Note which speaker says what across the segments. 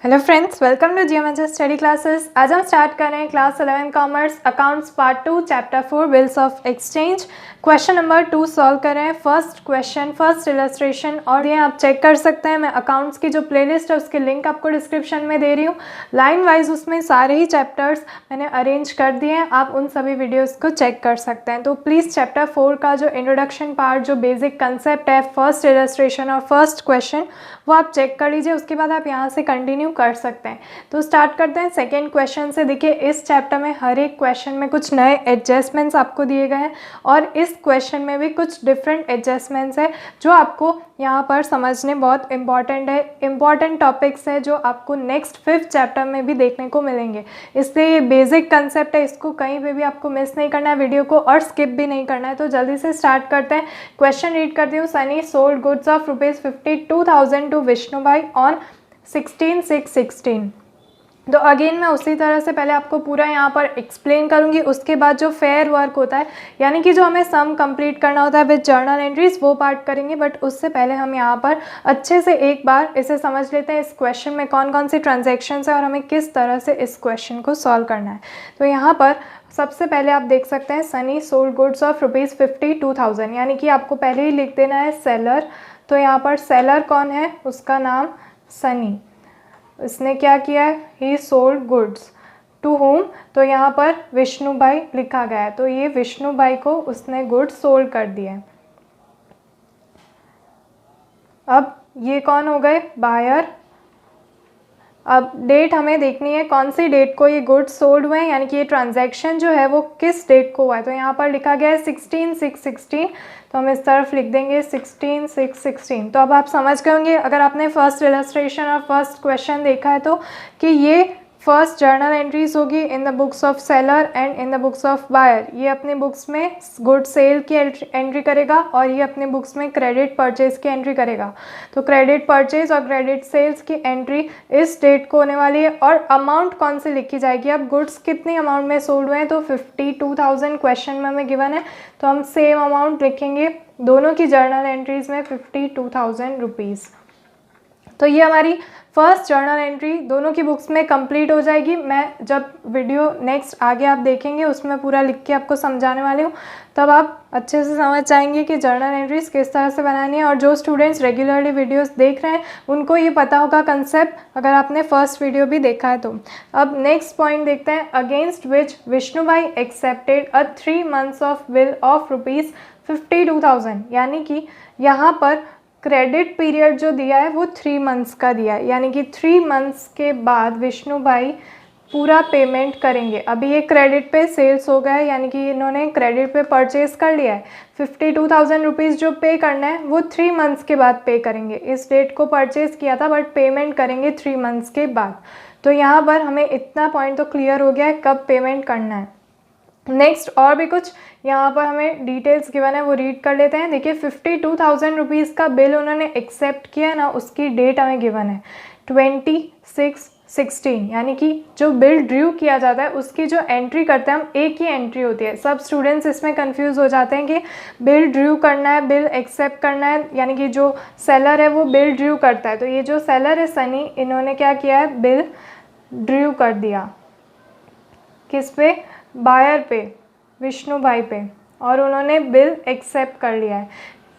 Speaker 1: Hello friends, welcome to GMHS study classes. आज हम start कर रहे हैं class 11 commerce accounts part 2 chapter 4 bills of exchange. Question number 2 solve कर रहे हैं। फर्स्ट क्वेश्चन, फर्स्ट इलस्ट्रेशन, और ये आप चेक कर सकते हैं। मैं अकाउंट्स की जो प्लेलिस्ट है उसकी लिंक आपको डिस्क्रिप्शन में दे रही हूँ। लाइन वाइज उसमें सारे ही चैप्टर्स मैंने अरेंज कर दिए हैं, आप उन सभी वीडियोज़ को चेक कर सकते हैं। तो प्लीज़ चैप्टर 4 का जो इंट्रोडक्शन पार्ट, जो बेसिक कंसेप्ट है, फर्स्ट इलस्ट्रेशन और फर्स्ट क्वेश्चन, वो आप चेक कर लीजिए। उसके बाद आप यहाँ से कंटिन्यू कर सकते हैं। तो स्टार्ट करते हैं सेकेंड क्वेश्चन से। देखिए, इस चैप्टर में हर एक क्वेश्चन में कुछ नए एडजस्टमेंट्स आपको दिए गए हैं और इस क्वेश्चन में भी कुछ डिफरेंट एडजस्टमेंट्स है जो आपको यहाँ पर समझने बहुत इंपॉर्टेंट है। इंपॉर्टेंट टॉपिक्स है जो आपको नेक्स्ट 5th चैप्टर में भी देखने को मिलेंगे। इसलिए ये बेसिक कंसेप्ट है, इसको कहीं पे भी आपको मिस नहीं करना है वीडियो को, और स्किप भी नहीं करना है। तो जल्दी से स्टार्ट करते हैं। क्वेश्चन रीड करती हूँ। Sunny sold goods of ₹52,000 to Vishnubhai on 16/6/16। तो अगेन मैं उसी तरह से पहले आपको पूरा यहाँ पर एक्सप्लेन करूँगी। उसके बाद जो फेयर वर्क होता है, यानी कि जो हमें सम कंप्लीट करना होता है विद जर्नल एंट्रीज, वो पार्ट करेंगे। बट उससे पहले हम यहाँ पर अच्छे से एक बार इसे समझ लेते हैं, इस क्वेश्चन में कौन कौन सी ट्रांजेक्शन्स है और हमें किस तरह से इस क्वेश्चन को सॉल्व करना है। तो यहाँ पर सबसे पहले आप देख सकते हैं सनी सोल्ड गुड्स ऑफ ₹52,000, यानी कि आपको पहले ही लिख देना है सेलर। तो यहाँ पर सेलर कौन है, उसका नाम सनी। इसने क्या किया है, he sold goods to home, तो यहाँ पर विष्णुभाई लिखा गया है। तो ये विष्णुभाई को उसने गुड्स सोल्ड कर दिए। अब ये कौन हो गए, बायर। अब डेट हमें देखनी है, कौन सी डेट को ये गुड्स सोल्ड हुए हैं, यानी कि ये ट्रांजैक्शन जो है वो किस डेट को हुआ है। तो यहाँ पर लिखा गया है 16/6/16, तो हम इस तरफ लिख देंगे 16/6/16। तो अब आप समझ गए होंगे, अगर आपने फर्स्ट इलस्ट्रेशन और फर्स्ट क्वेश्चन देखा है, तो कि ये फर्स्ट जर्नल एंट्रीज होगी in the books of seller and in the books of buyer. ये अपने बुक्स में गुड सेल की एंट्री करेगा और ये अपने बुक्स में क्रेडिट परचेज की एंट्री करेगा। तो क्रेडिट परचेज और क्रेडिट सेल्स की एंट्री इस डेट को होने वाली है। और अमाउंट कौन सी लिखी जाएगी, अब गुड्स कितनी अमाउंट में सोल्ड हुए हैं, तो 52,000 क्वेश्चन में हमें गिवन है, तो हम सेम अमाउंट लिखेंगे दोनों की जर्नल एंट्रीज में, ₹52,000। तो ये हमारी फर्स्ट जर्नल एंट्री दोनों की बुक्स में कंप्लीट हो जाएगी। मैं जब वीडियो नेक्स्ट आगे आप देखेंगे उसमें पूरा लिख के आपको समझाने वाली हूँ, तब आप अच्छे से समझ जाएंगे कि जर्नल एंट्रीज किस तरह से बनानी है। और जो स्टूडेंट्स रेगुलरली वीडियोस देख रहे हैं उनको ये पता होगा कंसेप्ट, अगर आपने फर्स्ट वीडियो भी देखा है तो। अब नेक्स्ट पॉइंट देखते हैं। Against which Vishnubhai accepted a 3 months of bill of ₹52,000, यानी कि यहाँ पर क्रेडिट पीरियड जो दिया है वो 3 months का दिया है, यानी कि 3 months के बाद विष्णुभाई पूरा पेमेंट करेंगे। अभी ये क्रेडिट पे सेल्स हो गया है, यानी कि इन्होंने क्रेडिट पे परचेज कर लिया है। ₹52,000 जो पे करना है वो 3 months के बाद पे करेंगे। इस डेट को परचेज किया था बट पेमेंट करेंगे 3 months के बाद। तो यहाँ पर हमें इतना पॉइंट तो क्लियर हो गया है कब पेमेंट करना है। नेक्स्ट और भी कुछ यहाँ पर हमें डिटेल्स गिवन है, वो रीड कर लेते हैं। देखिए, ₹52,000 का बिल उन्होंने एक्सेप्ट किया ना, उसकी डेट हमें गिवन है 26/16, यानी कि जो बिल ड्यू किया जाता है उसकी जो एंट्री करते हैं हम, एक ही एंट्री होती है। सब स्टूडेंट्स इसमें कंफ्यूज हो जाते हैं कि बिल ड्यू करना है, बिल एक्सेप्ट करना है, यानी कि जो सेलर है वो बिल ड्यू करता है। तो ये जो सेलर है सनी, इन्होंने क्या किया है, बिल ड्यू कर दिया। किस पे, बायर पे, विष्णुभाई पे, और उन्होंने बिल एक्सेप्ट कर लिया है।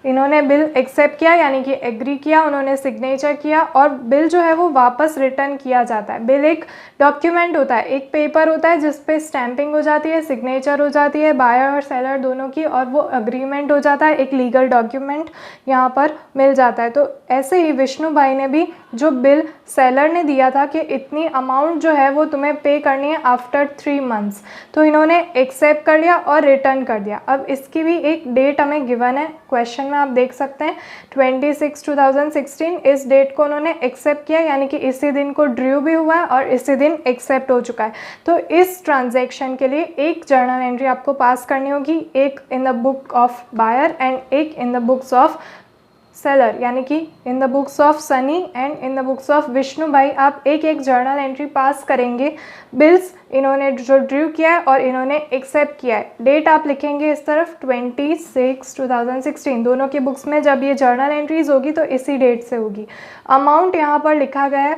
Speaker 1: इन्होंने बिल एक्सेप्ट किया यानी कि एग्री किया, उन्होंने सिग्नेचर किया, और बिल जो है वो वापस रिटर्न किया जाता है। बिल एक डॉक्यूमेंट होता है, एक पेपर होता है जिस पे स्टैंपिंग हो जाती है, सिग्नेचर हो जाती है बायर और सेलर दोनों की, और वो अग्रीमेंट हो जाता है, एक लीगल डॉक्यूमेंट यहाँ पर मिल जाता है। तो ऐसे ही विष्णुभाई ने भी जो बिल सेलर ने दिया था कि इतनी अमाउंट जो है वो तुम्हें पे करनी है आफ्टर 3 months, तो इन्होंने एक्सेप्ट कर लिया और रिटर्न कर दिया। अब इसकी भी एक डेट हमें गिवन है, क्वेश्चन में आप देख सकते हैं 26/2016 इस डेट को उन्होंने एक्सेप्ट किया, यानी कि इसी दिन को ड्यू भी हुआ है और इसी दिन एक्सेप्ट हो चुका है। तो इस ट्रांजैक्शन के लिए एक जर्नल एंट्री आपको पास करनी होगी, एक in the book of buyer and एक in the books of seller, यानी कि in the books of Sunny and in the books of Vishnubhai. आप एक एक जर्नल एंट्री पास करेंगे। बिल्स इन्होंने जो ड्यू किया है और इन्होंने एक्सेप्ट किया है। डेट आप लिखेंगे इस तरफ 26/2016, दोनों की बुक्स में जब ये जर्नल एंट्रीज होगी तो इसी डेट से होगी। अमाउंट यहाँ पर लिखा गया है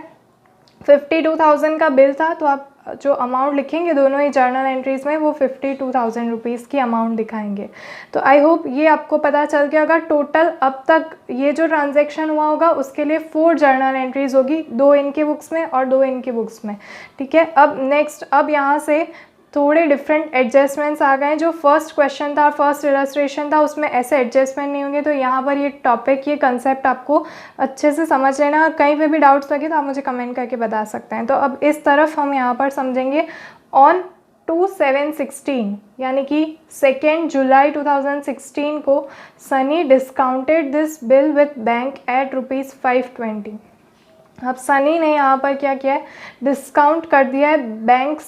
Speaker 1: 52,000 का बिल था, तो आप जो अमाउंट लिखेंगे दोनों ही जर्नल एंट्रीज़ में वो 52,000 रुपीज़ की अमाउंट दिखाएंगे। तो आई होप ये आपको पता चल गया होगा। टोटल अब तक ये जो ट्रांजैक्शन हुआ होगा उसके लिए 4 जर्नल एंट्रीज़ होगी, 2 इनकी बुक्स में और 2 इनकी बुक्स में, ठीक है। अब नेक्स्ट, अब यहाँ से थोड़े डिफरेंट एडजस्टमेंट्स आ गए। जो फर्स्ट क्वेश्चन था, फर्स्ट इलस्ट्रेशन था, उसमें ऐसे एडजस्टमेंट नहीं होंगे। तो यहाँ पर ये टॉपिक, ये कंसेप्ट आपको अच्छे से समझ लेना, और कहीं पे भी डाउट्स लगे तो आप मुझे कमेंट करके बता सकते हैं। तो अब इस तरफ हम यहाँ पर समझेंगे ऑन 2/7/16 यानी कि 2 जुलाई 2016 को Sunny discounted this bill with bank at ₹520। अब सनी ने यहाँ पर क्या किया है, डिस्काउंट कर दिया है बैंक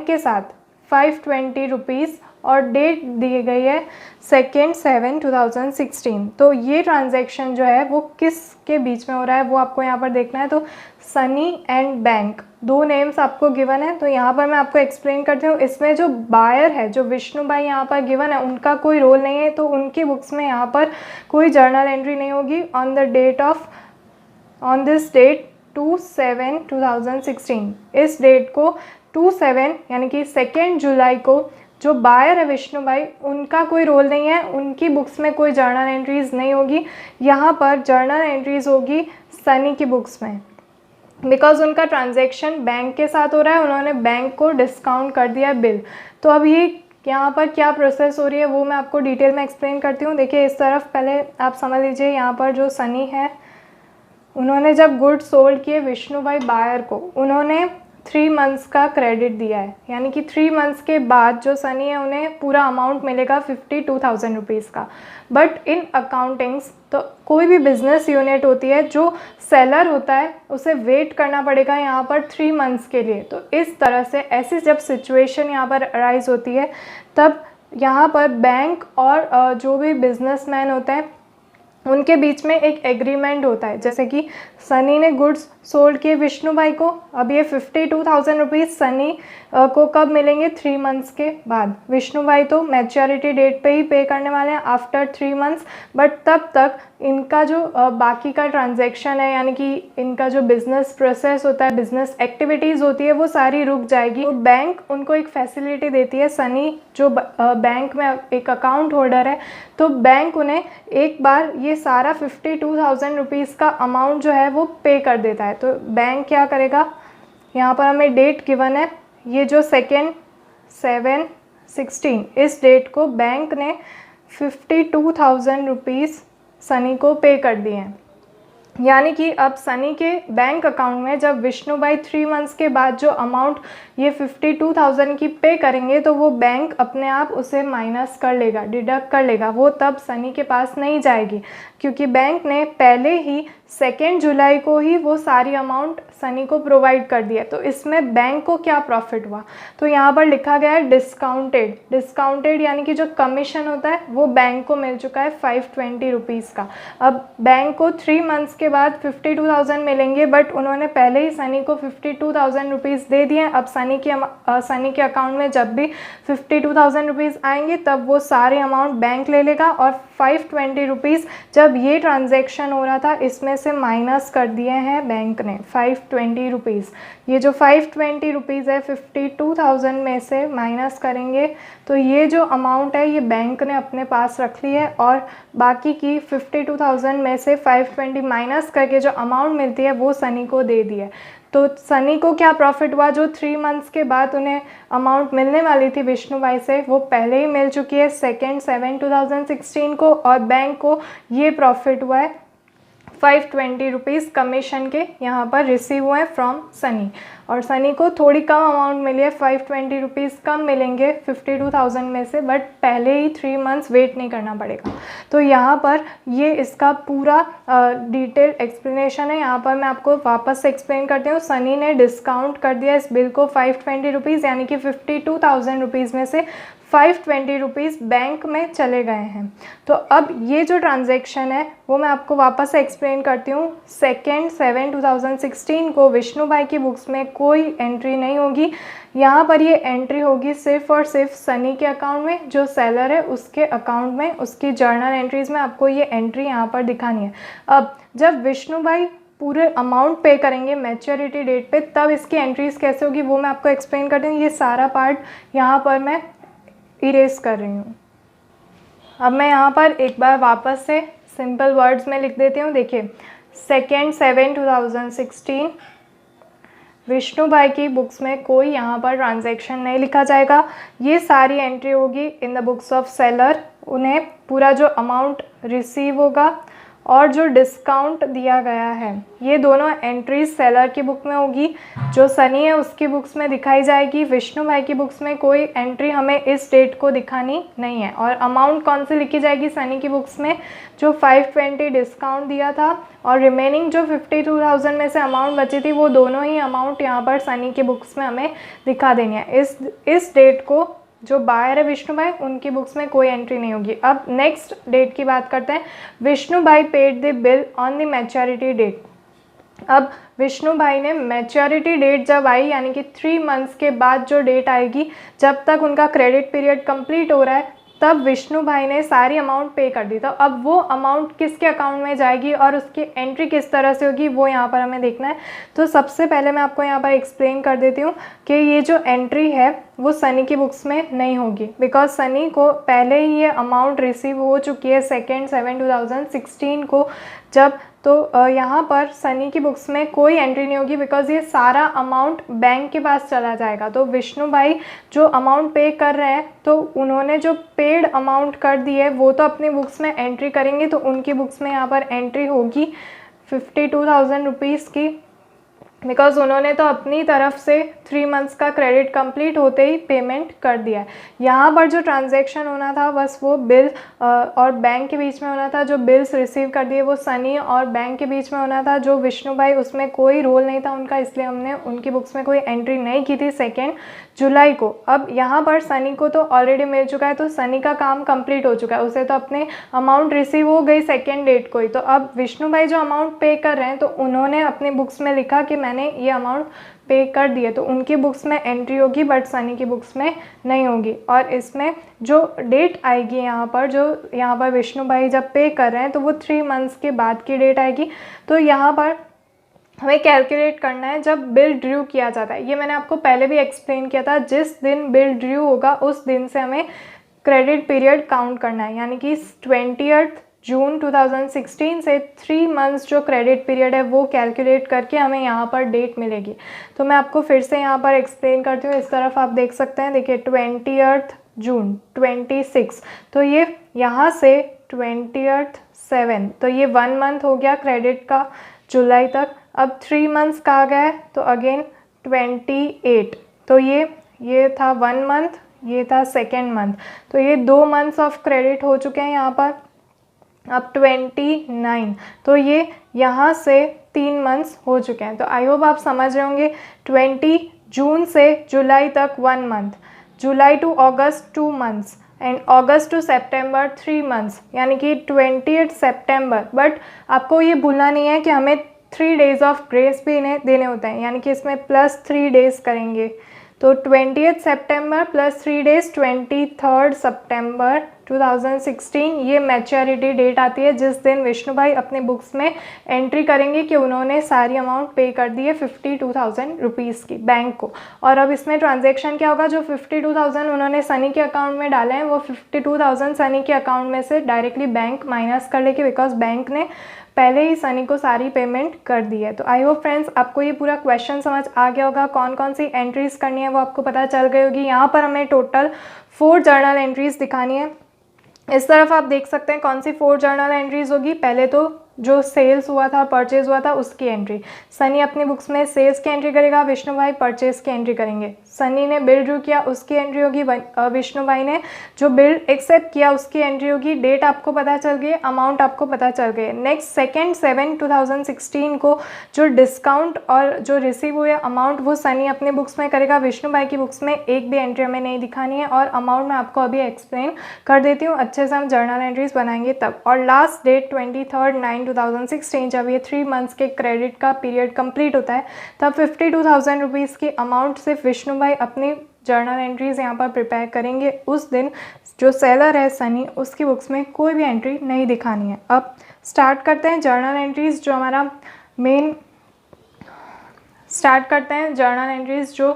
Speaker 1: के साथ 520 रुपीज़, और डेट दी गई है 2/7/2016। तो ये ट्रांजैक्शन जो है वो किसके बीच में हो रहा है वो आपको यहाँ पर देखना है। तो सनी एंड बैंक, 2 नेम्स आपको गिवन है। तो यहाँ पर मैं आपको एक्सप्लेन करती हूँ। इसमें जो बायर है, जो विष्णु भाई यहाँ पर गिवन है, उनका कोई रोल नहीं है। तो उनकी बुक्स में यहाँ पर कोई जर्नल एंट्री नहीं होगी ऑन दिस डेट 2/7/2016। इस डेट को 2/7 यानी कि 2 जुलाई को जो बायर है विष्णु भाई, उनका कोई रोल नहीं है, उनकी बुक्स में कोई जर्नल एंट्रीज़ नहीं होगी। यहाँ पर जर्नल एंट्रीज़ होगी सनी की बुक्स में, बिकॉज उनका ट्रांजैक्शन बैंक के साथ हो रहा है, उन्होंने बैंक को डिस्काउंट कर दिया है बिल। तो अब ये यहाँ पर क्या प्रोसेस हो रही है वो मैं आपको डिटेल में एक्सप्लेन करती हूँ। देखिए इस तरफ पहले आप समझ लीजिए, यहाँ पर जो सनी है, उन्होंने जब गुड सोल्ड किए विष्णु भाई बायर को, उन्होंने 3 मंथ्स का क्रेडिट दिया है, यानी कि 3 मंथ्स के बाद जो सनी है उन्हें पूरा अमाउंट मिलेगा 52,000 रुपीज़ का। बट इन अकाउंटिंग्स, तो कोई भी बिजनेस यूनिट होती है, जो सेलर होता है उसे वेट करना पड़ेगा यहाँ पर 3 मंथ्स के लिए। तो इस तरह से ऐसी जब सिचुएशन यहाँ पर अराइज होती है, तब यहाँ पर बैंक और जो भी बिजनेसमैन होते हैं उनके बीच में एक एग्रीमेंट होता है। जैसे कि सनी ने गुड्स सोल्ड किए विष्णु भाई को, अब ये 52,000 रुपीज़ सनी को कब मिलेंगे, 3 मंथ्स के बाद। विष्णु भाई तो मैच्योरिटी डेट पे ही पे करने वाले हैं आफ्टर 3 मंथ्स, बट तब तक इनका जो बाकी का ट्रांजैक्शन है, यानी कि इनका जो बिजनेस प्रोसेस होता है, बिजनेस एक्टिविटीज़ होती है, वो सारी रुक जाएगी। तो बैंक उनको एक फैसिलिटी देती है, सनी जो बैंक में एक अकाउंट होल्डर है, तो बैंक उन्हें एक बार ये सारा 52,000 रुपीज़ का अमाउंट जो है वो पे कर देता है। तो बैंक क्या करेगा, यहाँ पर हमें डेट गिवन है, ये जो 2/7/16, इस डेट को बैंक ने 52,000 रुपीज़ सनी को पे कर दिए हैं। यानी कि अब सनी के बैंक अकाउंट में जब विष्णु भाई 3 मंथ्स के बाद जो अमाउंट ये 52,000 की पे करेंगे, तो वो बैंक अपने आप उसे माइनस कर लेगा, डिडक्ट कर लेगा, वो तब सनी के पास नहीं जाएगी, क्योंकि बैंक ने पहले ही 2 जुलाई को ही वो सारी अमाउंट सनी को प्रोवाइड कर दिया। तो इसमें बैंक को क्या प्रॉफिट हुआ, तो यहाँ पर लिखा गया है डिस्काउंटेड यानी कि जो कमीशन होता है वो बैंक को मिल चुका है 520 रुपीज़ का। अब बैंक को 3 मंथ्स के बाद 52,000 मिलेंगे, बट उन्होंने पहले ही सनी को 52,000 रुपीज़ दे दिए। अब सनी के अकाउंट में जब भी 52,000 रुपीज़ आएंगे, तब वो सारे अमाउंट बैंक ले लेगा, और 520 रुपीज़ जब ये ट्रांजैक्शन हो रहा था इसमें से माइनस कर दिए हैं बैंक ने 520 रुपीज़। ये जो 520 रुपीज़ है 52,000 में से माइनस करेंगे, तो ये जो अमाउंट है ये बैंक ने अपने पास रख ली है, और बाकी की 52,000 में से 520 माइनस करके जो अमाउंट मिलती है वो सनी को दे दी है। तो सनी को क्या प्रॉफिट हुआ, जो 3 मंथ्स के बाद उन्हें अमाउंट मिलने वाली थी विष्णु भाई से, वो पहले ही मिल चुकी है 2/7/2016 को, और बैंक को ये प्रॉफिट हुआ है 520 रुपीज़ कमीशन के यहाँ पर रिसीव हुए फ्रॉम सनी। और सनी को थोड़ी कम अमाउंट मिली है, 520 रुपीज़ कम मिलेंगे 52,000 में से, बट पहले ही 3 मंथ्स वेट नहीं करना पड़ेगा। तो यहाँ पर ये इसका पूरा डिटेल एक्सप्लेनेशन है। यहाँ पर मैं आपको वापस से एक्सप्लेन करती हूँ। सनी ने डिस्काउंट कर दिया इस बिल को 520 रुपीज़, यानी कि 52,000 रुपीज़ में से 520 रुपीज़ बैंक में चले गए हैं। तो अब ये जो ट्रांजैक्शन है वो मैं आपको वापस से एक्सप्लेन करती हूँ। 2/7/2016 को विष्णु भाई की बुक्स में कोई एंट्री नहीं होगी। यहाँ पर ये एंट्री होगी सिर्फ और सिर्फ सनी के अकाउंट में, जो सेलर है उसके अकाउंट में, उसकी जर्नल एंट्रीज़ में आपको ये एंट्री यहाँ पर दिखानी है। अब जब विष्णु भाई पूरे अमाउंट पे करेंगे मैच्योरिटी डेट पे, तब इसकी एंट्रीज कैसे होगी वो मैं आपको एक्सप्लेन करती हूँ। ये सारा पार्ट यहाँ पर मैं इरेज कर रही हूँ। अब मैं यहाँ पर एक बार वापस से सिंपल वर्ड्स में लिख देती हूँ। देखिए 2/7/2016 विष्णु भाई की बुक्स में कोई यहाँ पर ट्रांजैक्शन नहीं लिखा जाएगा। ये सारी एंट्री होगी in the books of seller. उन्हें पूरा जो अमाउंट रिसीव होगा और जो डिस्काउंट दिया गया है, ये दोनों एंट्रीज सेलर की बुक में होगी। जो सनी है उसकी बुक्स में दिखाई जाएगी। विष्णु भाई की बुक्स में कोई एंट्री हमें इस डेट को दिखानी नहीं है। और अमाउंट कौन सी लिखी जाएगी सनी की बुक्स में? जो 520 डिस्काउंट दिया था और रिमेनिंग जो 52,000 में से अमाउंट बची थी, वो दोनों ही अमाउंट यहाँ पर सनी की बुक्स में हमें दिखा देनी है। इस डेट को जो बायर है विष्णु भाई, उनकी बुक्स में कोई एंट्री नहीं होगी। अब नेक्स्ट डेट की बात करते हैं। Vishnu bhai paid the bill on the maturity date. अब विष्णु भाई ने मैच्योरिटी डेट जब आई, यानी कि 3 मंथ्स के बाद जो डेट आएगी, जब तक उनका क्रेडिट पीरियड कंप्लीट हो रहा है, तब विष्णु भाई ने सारी अमाउंट पे कर दी। तो अब वो अमाउंट किसके अकाउंट में जाएगी और उसकी एंट्री किस तरह से होगी वो यहाँ पर हमें देखना है। तो सबसे पहले मैं आपको यहाँ पर एक्सप्लेन कर देती हूँ कि ये जो एंट्री है वो सनी की बुक्स में नहीं होगी, बिकॉज सनी को पहले ही ये अमाउंट रिसीव हो चुकी है 2/7/2016 को जब। तो यहाँ पर सनी की बुक्स में कोई एंट्री नहीं होगी, बिकॉज ये सारा अमाउंट बैंक के पास चला जाएगा। तो विष्णु भाई जो अमाउंट पे कर रहे हैं, तो उन्होंने जो पेड अमाउंट कर दी है वो तो अपनी बुक्स में एंट्री करेंगे। तो उनकी बुक्स में यहाँ पर एंट्री होगी 52,000 रुपीज़ की, बिकॉज उन्होंने तो अपनी तरफ से 3 मंथ्स का क्रेडिट कंप्लीट होते ही पेमेंट कर दिया है। यहाँ पर जो ट्रांजैक्शन होना था बस वो बिल और बैंक के बीच में होना था। जो बिल्स रिसीव कर दिए वो सनी और बैंक के बीच में होना था। जो विष्णु भाई, उसमें कोई रोल नहीं था उनका, इसलिए हमने उनकी बुक्स में कोई एंट्री नहीं की थी 2 जुलाई को। अब यहाँ पर सनी को तो ऑलरेडी मिल चुका है, तो सनी का काम कंप्लीट हो चुका है, उसे तो अपने अमाउंट रिसीव हो गई 2 डेट को ही। तो अब विष्णु भाई जो अमाउंट पे कर रहे हैं, तो उन्होंने अपनी बुक्स में लिखा कि मैंने ये अमाउंट पे कर दिए, तो उनकी बुक्स में एंट्री होगी, बट सनी की बुक्स में नहीं होगी। और इसमें जो डेट आएगी यहाँ पर, जो यहाँ पर विष्णु भाई जब पे कर रहे हैं, तो वो 3 मंथ्स के बाद की डेट आएगी। तो यहाँ पर हमें कैलकुलेट करना है जब बिल ड्यू किया जाता है। ये मैंने आपको पहले भी एक्सप्लेन किया था। जिस दिन बिल ड्यू होगा उस दिन से हमें क्रेडिट पीरियड काउंट करना है, यानी कि 20 जून 2016 से 3 मंथ्स जो क्रेडिट पीरियड है वो कैलकुलेट करके हमें यहाँ पर डेट मिलेगी। तो मैं आपको फिर से यहाँ पर एक्सप्लेन करती हूँ। इस तरफ आप देख सकते हैं, देखिए 20 जून 26, तो ये यहाँ से 27, तो ये 1 मंथ हो गया क्रेडिट का जुलाई तक। अब 3 मंथ्स कहा गया है, तो अगेन 28, तो ये था 1 मंथ, ये था 2nd मंथ, तो ये 2 मंथ्स ऑफ क्रेडिट हो चुके हैं यहाँ पर। अब 29, तो ये यहाँ से 3 मंथ्स हो चुके हैं। तो आई होप आप समझ रहे होंगे। 20 जून से जुलाई तक 1 month, July to August 2 months and August to September 3 months, यानी कि 28 सितंबर। बट आपको ये भूलना नहीं है कि हमें 3 डेज़ ऑफ ग्रेस भी इन्हें देने होते हैं, यानी कि इसमें +3 डेज़ करेंगे। तो 28 सितंबर प्लस 3 डेज़ 23 सितंबर 2016 ये मैच्योरिटी डेट आती है, जिस दिन विष्णु भाई अपने बुक्स में एंट्री करेंगे कि उन्होंने सारी अमाउंट पे कर दी है 52,000 रुपीज़ की बैंक को। और अब इसमें ट्रांजैक्शन क्या होगा, जो 52,000 उन्होंने सनी के अकाउंट में डाले हैं, वो 52,000 सनी के अकाउंट में से डायरेक्टली बैंक माइनस कर लेगी, बिकॉज बैंक ने पहले ही सनी को सारी पेमेंट कर दी है। तो आई होप फ्रेंड्स आपको ये पूरा क्वेश्चन समझ आ गया होगा। कौन कौन सी एंट्रीज़ करनी है वो आपको पता चल गई होगी। यहाँ पर हमें टोटल 4 जर्नल एंट्रीज़ दिखानी है। इस तरफ आप देख सकते हैं कौन सी 4 जर्नल एंट्रीज़ होगी। पहले तो जो सेल्स हुआ था, परचेज़ हुआ था, उसकी एंट्री सनी अपनी बुक्स में सेल्स की एंट्री करेगा, विष्णु भाई परचेज़ की एंट्री करेंगे। सनी ने बिल ड्यू किया, उसकी एंट्री होगी। विष्णु भाई ने जो बिल एक्सेप्ट किया उसकी एंट्री होगी। डेट आपको पता चल गई, अमाउंट आपको पता चल गई। नेक्स्ट 2 7 2016 को जो डिस्काउंट और जो रिसीव हुए अमाउंट वो सनी अपने बुक्स में करेगा। विष्णु भाई की बुक्स में एक भी एंट्री हमें नहीं दिखानी है, और अमाउंट मैं आपको अभी एक्सप्लेन कर देती हूँ, अच्छे से हम जर्नल एंट्रीज बनाएंगे तब। और लास्ट डेट 23/9/2016 जब ये 3 मंथ्स के क्रेडिट का पीरियड कंप्लीट होता है, तब 52,000 रुपीज़ की अमाउंट सिर्फ विष्णु भाई अपनी जर्नल एंट्रीज़ यहाँ पर प्रिपेयर करेंगे। उस दिन जो सेलर है सनी, उसकी बुक्स में कोई भी एंट्री नहीं दिखानी है। अब स्टार्ट करते हैं जर्नल एंट्रीज़। जो हमारा मेन स्टार्ट करते हैं जर्नल एंट्रीज जो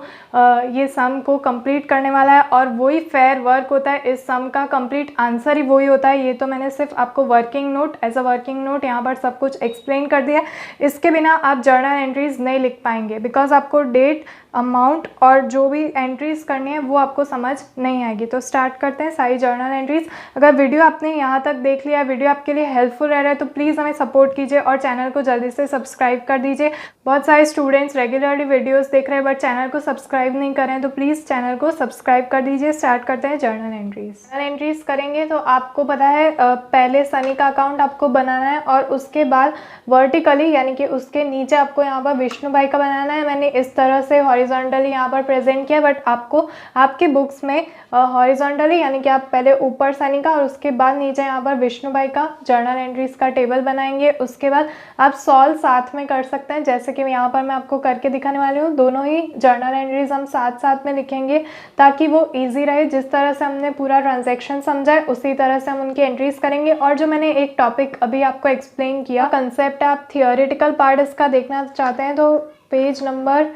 Speaker 1: ये सम को कंप्लीट करने वाला है, और वही फेयर वर्क होता है। इस सम का कंप्लीट आंसर ही वही होता है। ये तो मैंने सिर्फ आपको working note, as a working note यहाँ पर सब कुछ एक्सप्लेन कर दिया। इसके बिना आप जर्नल एंट्रीज नहीं लिख पाएंगे, बिकॉज आपको डेट, अमाउंट और जो भी एंट्रीज करनी है वो आपको समझ नहीं आएगी। तो स्टार्ट करते हैं सारी जर्नल एंट्रीज। अगर वीडियो आपने यहाँ तक देख लिया, वीडियो आपके लिए हेल्पफुल रह रहा है, तो प्लीज़ हमें सपोर्ट कीजिए और चैनल को जल्दी से सब्सक्राइब कर दीजिए। बहुत सारे स्टूडेंट्स रेगुलरली वीडियोस देख रहे हैं बट चैनल को सब्सक्राइब नहीं कर रहे हैं, तो प्लीज़ चैनल को सब्सक्राइब कर दीजिए। स्टार्ट करते हैं जर्नल एंट्रीज। जर्नल एंट्रीज करेंगे तो आपको पता है पहले सनी का अकाउंट आपको बनाना है, और उसके बाद वर्टिकली यानी कि उसके नीचे आपको यहाँ पर विष्णु भाई का बनाना है। मैंने इस तरह से हॉरिजॉन्टली यहाँ पर प्रेजेंट किया, बट आपको आपके बुक्स में हॉरिजॉन्टली यानी कि आप पहले ऊपर सनी का और उसके बाद नीचे यहाँ पर विष्णु भाई का जर्नल एंट्रीज का टेबल बनाएंगे। उसके बाद आप सॉल्व साथ में कर सकते हैं, जैसे कि यहाँ पर मैं आपको करके दिखाने वाली हूँ। दोनों ही जर्नल एंट्रीज हम साथ साथ में लिखेंगे ताकि वो ईजी रहे। जिस तरह से हमने पूरा ट्रांजैक्शन समझा है उसी तरह से हम उनकी एंट्रीज करेंगे। और जो मैंने एक टॉपिक अभी आपको एक्सप्लेन किया, कंसेप्ट है, आप थियोरेटिकल पार्ट इसका देखना चाहते हैं तो पेज नंबर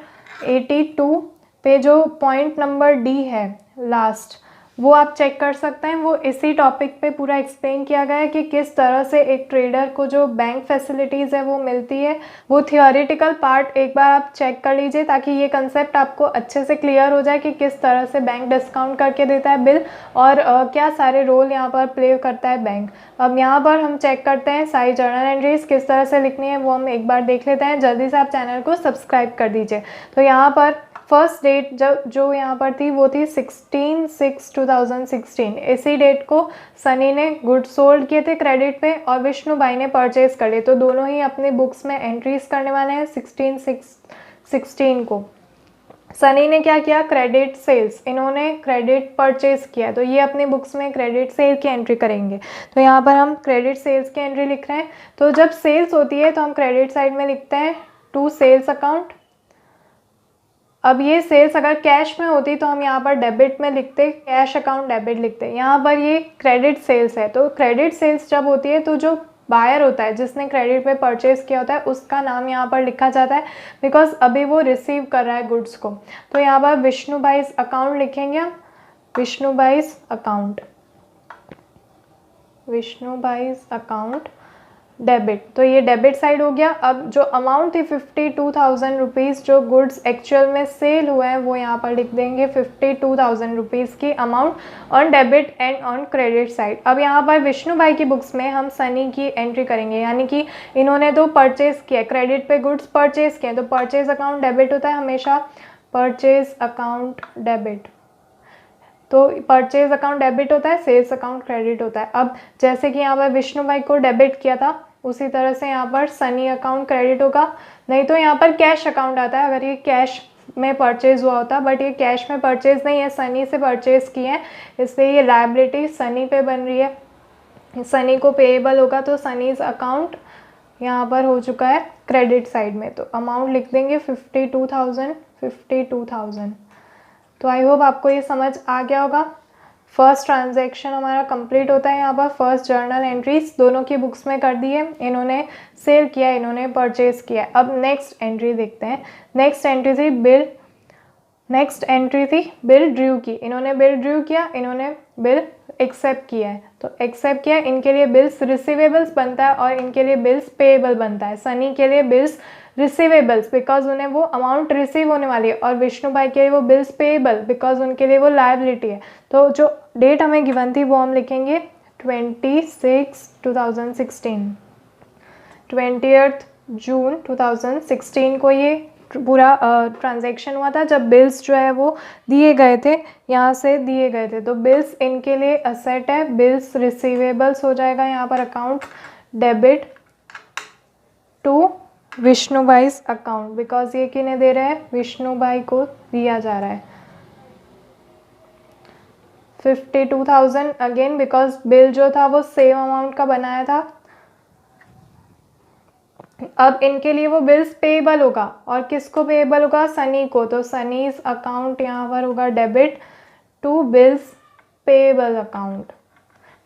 Speaker 1: 82 पे जो पॉइंट नंबर डी है लास्ट, वो आप चेक कर सकते हैं। वो इसी टॉपिक पे पूरा एक्सप्लेन किया गया है कि किस तरह से एक ट्रेडर को जो बैंक फैसिलिटीज़ है वो मिलती है। वो थियोरेटिकल पार्ट एक बार आप चेक कर लीजिए ताकि ये कंसेप्ट आपको अच्छे से क्लियर हो जाए कि किस तरह से बैंक डिस्काउंट करके देता है बिल, और क्या सारे रोल यहाँ पर प्ले करता है बैंक। अब यहाँ पर हम चेक करते हैं सारी जर्नल एंट्रीज किस तरह से लिखनी है, वो हम एक बार देख लेते हैं। जल्दी से आप चैनल को सब्सक्राइब कर दीजिए। तो यहाँ पर फर्स्ट डेट जो यहाँ पर थी वो थी 16/6/2016। इसी डेट को सनी ने गुड्स सोल्ड किए थे क्रेडिट पे और विष्णु भाई ने परचेज कर लिए। तो दोनों ही अपने बुक्स में एंट्रीज करने वाले हैं 16/6/16 को। सनी ने क्या किया, क्रेडिट सेल्स, इन्होंने क्रेडिट परचेज किया, तो ये अपनी बुक्स में क्रेडिट सेल की एंट्री करेंगे। तो यहाँ पर हम क्रेडिट सेल्स की एंट्री लिख रहे हैं। तो जब सेल्स होती है तो हम क्रेडिट साइड में लिखते हैं टू सेल्स अकाउंट। अब ये सेल्स अगर कैश में होती तो हम यहाँ पर डेबिट में लिखते, कैश अकाउंट डेबिट लिखते। यहाँ पर ये क्रेडिट सेल्स है, तो क्रेडिट सेल्स जब होती है तो जो बायर होता है जिसने क्रेडिट पे परचेज किया होता है उसका नाम यहाँ पर लिखा जाता है, बिकॉज अभी वो रिसीव कर रहा है गुड्स को। तो यहाँ पर विष्णु भाईस अकाउंट लिखेंगे हम, Vishnu Bhai's account, Vishnu Bhai's account debit. तो ये डेबिट साइड हो गया। अब जो अमाउंट थी 52,000 रुपीज़ जो गुड्स एक्चुअल में सेल हुए हैं वो यहाँ पर लिख देंगे 52,000 रुपीज़ की amount on debit and on credit side. अब यहाँ पर विष्णु भाई की बुक्स में हम सनी की एंट्री करेंगे, यानी कि इन्होंने तो परचेज किया, क्रेडिट पे गुड्स परचेज किए, तो परचेज अकाउंट डेबिट होता है हमेशा, परचेज अकाउंट डेबिट। तो परचेज अकाउंट डेबिट होता है, सेल्स अकाउंट क्रेडिट होता है। अब जैसे कि यहाँ पर विष्णु भाई को डेबिट किया था उसी तरह से यहाँ पर सनी अकाउंट क्रेडिट होगा। नहीं तो यहाँ पर कैश अकाउंट आता है अगर ये कैश में परचेज हुआ होता, बट ये कैश में परचेज नहीं है, सनी से परचेज किए हैं, इसलिए ये लायबिलिटी सनी पे बन रही है, सनी को पेएबल होगा। तो सनीज अकाउंट यहाँ पर हो चुका है क्रेडिट साइड में, तो अमाउंट लिख देंगे 52,000। तो आई होप आपको ये समझ आ गया होगा। फर्स्ट ट्रांजैक्शन हमारा कंप्लीट होता है। यहाँ पर फर्स्ट जर्नल एंट्रीज दोनों की बुक्स में कर दी है, इन्होंने सेल किया, इन्होंने परचेज किया। अब नेक्स्ट एंट्री देखते हैं। नेक्स्ट एंट्री थी बिल, नेक्स्ट एंट्री थी बिल ड्रू की, इन्होंने बिल ड्रू किया, इन्होंने बिल एक्सेप्ट किया है। तो एक्सेप्ट किया, इनके लिए बिल्स रिसीवेबल्स बनता है और इनके लिए बिल्स पेएबल बनता है। सनी के लिए बिल्स रिसीवेबल्स बिकॉज उन्हें वो अमाउंट रिसीव होने वाली है, और विष्णु भाई के लिए वो बिल्स पेएबल बिकॉज उनके लिए वो लायबिलिटी है। तो जो डेट हमें गिवन थी वो हम लिखेंगे 26/2016, 20th जून 2016 को ये पूरा ट्रांजैक्शन हुआ था जब बिल्स जो है वो दिए गए थे, यहाँ से दिए गए थे। तो बिल्स इनके लिए असेट है, बिल्स रिसीवेबल्स हो जाएगा यहाँ पर account debit to Vishnu Bhai's account, because ये किन्हें दे रहे हैं, विष्णु भाई को दिया जा रहा है 52,000 अगेन, बिकॉज बिल जो था वो सेम अमाउंट का बनाया था। अब इनके लिए वो बिल्स पेएबल होगा, और किसको पेएबल होगा, सनी को। तो सनीज अकाउंट यहाँ पर होगा debit to bills payable account,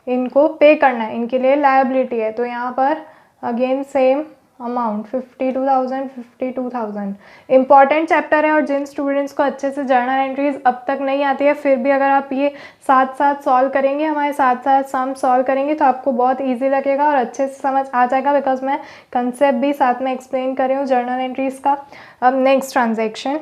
Speaker 1: इनको पे करना है, इनके लिए लायबिलिटी है। तो यहाँ पर again same amount 52,000 important chapter है, और जिन स्टूडेंट्स को अच्छे से जर्नल एंट्रीज अब तक नहीं आती है, फिर भी अगर आप ये साथ साथ सॉल्व करेंगे, हमारे साथ साथ सम सॉल्व करेंगे, तो आपको बहुत इजी लगेगा और अच्छे से समझ आ जाएगा, बिकॉज मैं कंसेप्ट भी साथ में एक्सप्लेन कर रही हूँ जर्नल एंट्रीज का। अब नेक्स्ट ट्रांजेक्शन,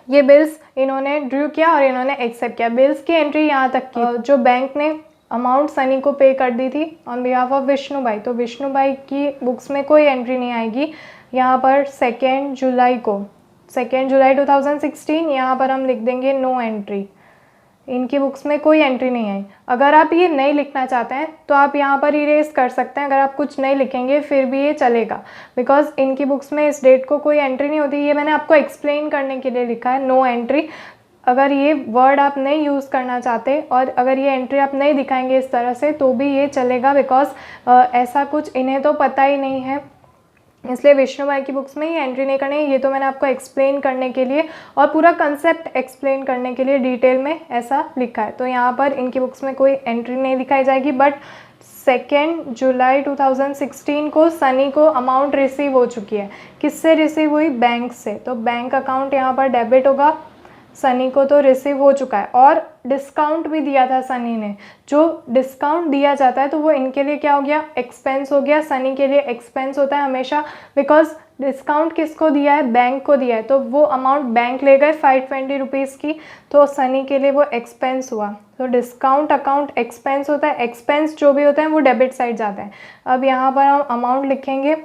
Speaker 1: ये बिल्स इन्होंने ड्रू किया और इन्होंने एक्सेप्ट किया। बिल्स की एंट्री यहाँ तक की, जो बैंक ने अमाउंट सनी को पे कर दी थी ऑन बिहाफ ऑफ विष्णु भाई, तो विष्णु भाई की बुक्स में कोई एंट्री नहीं आएगी। यहाँ पर 2 जुलाई को, 2 जुलाई 2016, यहाँ पर हम लिख देंगे नो एंट्री, इनकी बुक्स में कोई एंट्री नहीं आई। अगर आप ये नहीं लिखना चाहते हैं तो आप यहाँ पर इरेज कर सकते हैं, अगर आप कुछ नहीं लिखेंगे फिर भी ये चलेगा, बिकॉज इनकी बुक्स में इस डेट को कोई एंट्री नहीं होती। ये मैंने आपको एक्सप्लेन करने के लिए लिखा है नो एंट्री। अगर ये वर्ड आप नहीं यूज़ करना चाहते और अगर ये एंट्री आप नहीं दिखाएंगे इस तरह से, तो भी ये चलेगा, बिकॉज ऐसा कुछ इन्हें तो पता ही नहीं है, इसलिए विष्णु भाई की बुक्स में ये एंट्री नहीं करनी है। ये तो मैंने आपको एक्सप्लेन करने के लिए और पूरा कंसेप्ट एक्सप्लेन करने के लिए डिटेल में ऐसा लिखा है। तो यहाँ पर इनकी बुक्स में कोई एंट्री नहीं दिखाई जाएगी। बट 2 जुलाई 2016 को सनी को अमाउंट रिसीव हो चुकी है। किससे रिसीव हुई? बैंक से। तो बैंक अकाउंट यहाँ पर डेबिट होगा, सनी को तो रिसीव हो चुका है। और डिस्काउंट भी दिया था सनी ने, जो डिस्काउंट दिया जाता है तो वो इनके लिए क्या हो गया? एक्सपेंस हो गया। सनी के लिए एक्सपेंस होता है हमेशा, बिकॉज डिस्काउंट किसको दिया है? बैंक को दिया है, तो वो अमाउंट बैंक ले गए 520 रुपीज़ की, तो सनी के लिए वो एक्सपेंस हुआ। तो डिस्काउंट अकाउंट एक्सपेंस होता है, एक्सपेंस जो भी होता है वो डेबिट साइड जाता है। अब यहाँ पर हम अमाउंट लिखेंगे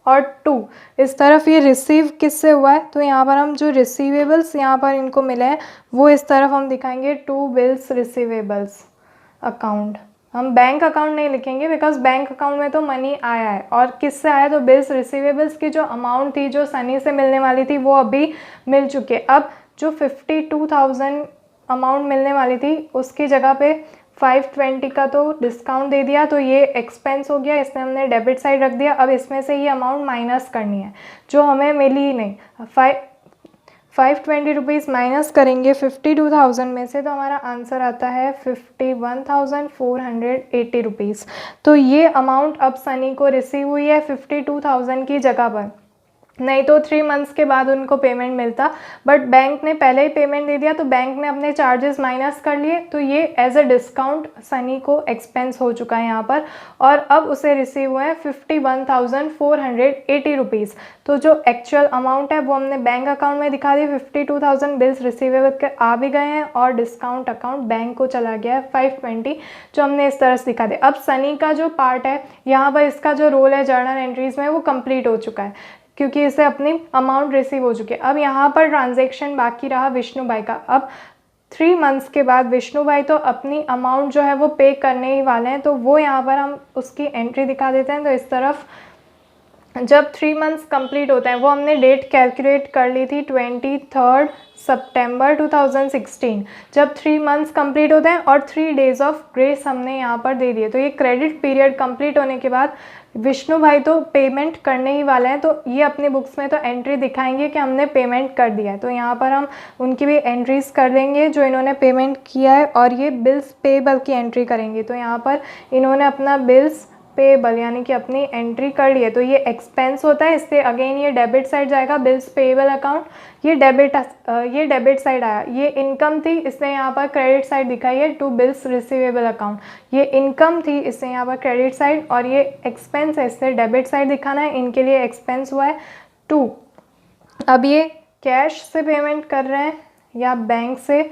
Speaker 1: और 2 इस तरफ ये रिसीव किससे हुआ है, तो यहाँ पर हम जो रिसीवेबल्स यहाँ पर इनको मिले हैं वो इस तरफ हम दिखाएंगे 2 बिल्स रिसीवेबल्स अकाउंट। हम बैंक अकाउंट नहीं लिखेंगे, बिकॉज बैंक अकाउंट में तो मनी आया है, और किससे आया? तो बिल्स रिसीवेबल्स की जो अमाउंट थी जो सनी से मिलने वाली थी वो अभी मिल चुकी है। अब जो 52,000 अमाउंट मिलने वाली थी उसकी जगह पे 520 का तो डिस्काउंट दे दिया, तो ये एक्सपेंस हो गया, इसमें हमने डेबिट साइड रख दिया। अब इसमें से ये अमाउंट माइनस करनी है जो हमें मिली ही नहीं। 520 रुपीज़ माइनस करेंगे 52,000 में से, तो हमारा आंसर आता है 51,480 रुपीज़। तो ये अमाउंट अब सनी को रिसीव हुई है 52,000 की जगह पर। नहीं तो 3 मंथ्स के बाद उनको पेमेंट मिलता, बट बैंक ने पहले ही पेमेंट दे दिया, तो बैंक ने अपने चार्जेस माइनस कर लिए, तो ये एज अ डिस्काउंट सनी को एक्सपेंस हो चुका है यहाँ पर। और अब उसे रिसीव हुए हैं 51,480 रुपीज़। तो जो एक्चुअल अमाउंट है वो हमने बैंक अकाउंट में दिखा दी, 52,000 बिल्स रिसीवेबल के आ भी गए हैं और डिस्काउंट अकाउंट बैंक को चला गया है 520, जो हमने इस तरह से दिखा दिया। अब सनी का जो पार्ट है यहाँ पर, इसका जो रोल है जर्नल एंट्रीज में, वो कंप्लीट हो चुका है, क्योंकि इसे अपनी अमाउंट रिसीव हो चुकी है। अब यहाँ पर ट्रांजैक्शन बाकी रहा विष्णु भाई का। अब 3 मंथ्स के बाद विष्णु भाई तो अपनी अमाउंट जो है वो पे करने ही वाले हैं, तो वो यहाँ पर हम उसकी एंट्री दिखा देते हैं। तो इस तरफ जब 3 मंथ्स कंप्लीट होते हैं, वो हमने डेट कैलकुलेट कर ली थी 23 सितंबर 2016, जब 3 मंथ्स कंप्लीट होते हैं और 3 डेज ऑफ ग्रेस हमने यहाँ पर दे दिए। तो ये क्रेडिट पीरियड कंप्लीट होने के बाद विष्णु भाई तो पेमेंट करने ही वाले हैं, तो ये अपनी बुक्स में तो एंट्री दिखाएंगे कि हमने पेमेंट कर दिया है। तो यहाँ पर हम उनकी भी एंट्रीज कर देंगे जो इन्होंने पेमेंट किया है, और ये बिल्स पेबल की एंट्री करेंगे। तो यहाँ पर इन्होंने अपना बिल्स पेबल यानी कि अपनी एंट्री कर ली है, तो ये एक्सपेंस होता है, इससे अगेन ये डेबिट साइड जाएगा, बिल्स पेबल अकाउंट। ये डेबिट साइड आया, ये इनकम थी, इसने यहाँ पर क्रेडिट साइड दिखाई है टू बिल्स रिसीवेबल अकाउंट। ये इनकम थी, इससे यहाँ पर क्रेडिट साइड, और ये एक्सपेंस है, इससे डेबिट साइड दिखाना है, इनके लिए एक्सपेंस हुआ है 2। अब ये कैश से पेमेंट कर रहे हैं या बैंक से,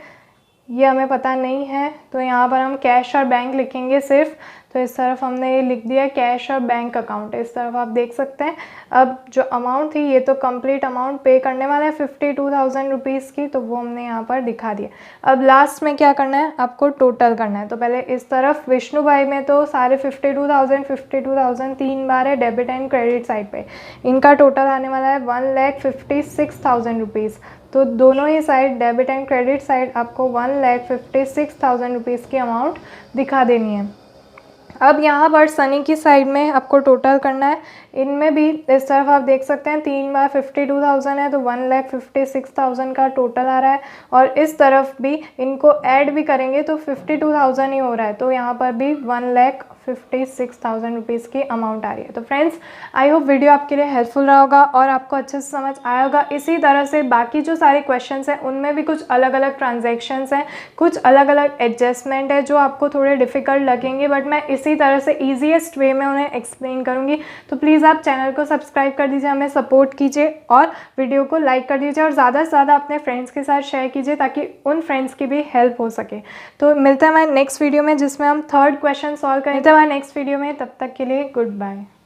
Speaker 1: ये हमें पता नहीं है, तो यहाँ पर हम कैश और बैंक लिखेंगे सिर्फ। तो इस तरफ हमने ये लिख दिया कैश और बैंक अकाउंट, इस तरफ आप देख सकते हैं। अब जो अमाउंट थी ये तो कंप्लीट अमाउंट पे करने वाला है 52,000 रुपीज़ की, तो वो हमने यहाँ पर दिखा दिया। अब लास्ट में क्या करना है, आपको टोटल करना है। तो पहले इस तरफ विष्णु भाई में तो सारे 52,000 3 बार है डेबिट एंड क्रेडिट साइड पे, इनका टोटल आने वाला है 1,56,000 रुपीज़। तो दोनों ही side debit and credit side आपको 1,56,000 रुपीज़ की अमाउंट दिखा देनी है। अब यहाँ पर सनी की साइड में आपको टोटल करना है, इनमें भी इस तरफ आप देख सकते हैं 3 बार 52,000 है, तो 1,56,000 का टोटल आ रहा है। और इस तरफ भी इनको ऐड भी करेंगे तो 52,000 ही हो रहा है, तो यहाँ पर भी 56,000 रुपीज़ की अमाउंट आ रही है। तो फ्रेंड्स, आई होप वीडियो आपके लिए हेल्पफुल रहा होगा और आपको अच्छे से समझ आया होगा। इसी तरह से बाकी जो सारे क्वेश्चंस हैं उनमें भी कुछ अलग अलग ट्रांजैक्शंस हैं, कुछ अलग अलग एडजस्टमेंट है जो आपको थोड़े डिफ़िकल्ट लगेंगे, बट मैं इसी तरह से ईजीएस्ट वे में उन्हें एक्सप्लेन करूँगी। तो प्लीज़ आप चैनल को सब्सक्राइब कर दीजिए, हमें सपोर्ट कीजिए और वीडियो को लाइक कर दीजिए और ज़्यादा से ज़्यादा अपने फ्रेंड्स के साथ शेयर कीजिए ताकि उन फ्रेंड्स की भी हेल्प हो सके। तो मिलते हैं हमारे नेक्स्ट वीडियो में जिसमें हम थर्ड क्वेश्चन सॉल्व करेंगे। मिलते हैं हमारे नेक्स्ट वीडियो में, तब तक के लिए गुड बाय।